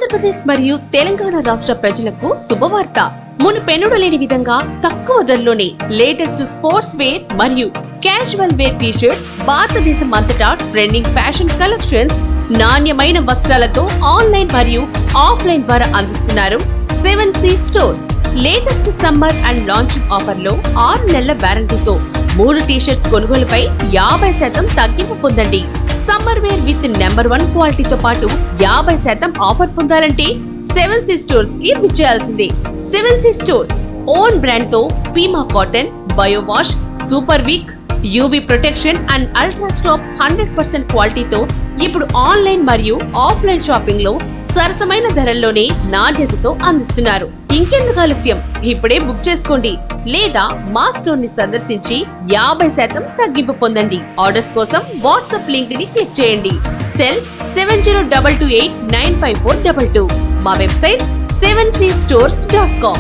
ఆంధ్రప్రదేశ్ మరియు తెలంగాణ రాష్ట్ర ప్రజలకు శుభవార్త. మునుపెన్నడూ లేని విధంగా తక్కువ ధరలోనే లేటెస్ట్ స్పోర్ట్స్ వేర్ మరియు క్యాజువల్ వేర్ టీ-షర్ట్స్ భారతదేశం అంతటా ట్రెండింగ్ ఫ్యాషన్ కలెక్షన్స్ నాణ్యమైన వస్త్రాలతో ఆన్లైన్ మరియు ఆఫ్లైన్ ద్వారా అందిస్తున్నారు 7C stores. Latest summer and launching offer లో 6 నెలల వారంటీతో 3 టీ-షర్ట్స్ కొనుగోలుపై 50% తగ్గింపు పొందండి. సమ్మర్ వేర్ విత్ నెంబర్ 1 క్వాలిటీతో పాటు 50% ఆఫర్ పొందాలంటే 7C స్టోర్స్ కి విచ్చేయాల్సిందే. 7C స్టోర్స్ ఓన్ బ్రాండ్ తో pima cotton, bio wash, super wick, UV protection and ultra stop 100% క్వాలిటీతో ఇప్పుడు ఆన్లైన్ మరియు ఆఫ్లైన్ షాపింగ్ లో సరసమైన ధరల్లోనే నాణ్యతతో అందిస్తున్నారు. ఇంకెందుకు ఆలస్యం, ఇప్పుడే బుక్ చేసుకోండి లేదా మా స్టోర్ ని సందర్శించి 50% తగ్గింపు పొందండి. ఆర్డర్స్ కోసం వాట్సాప్ లింక్ ని క్లిక్ చేయండి. సెల్ 7022895422. మా వెబ్సైట్ 7cstores.com.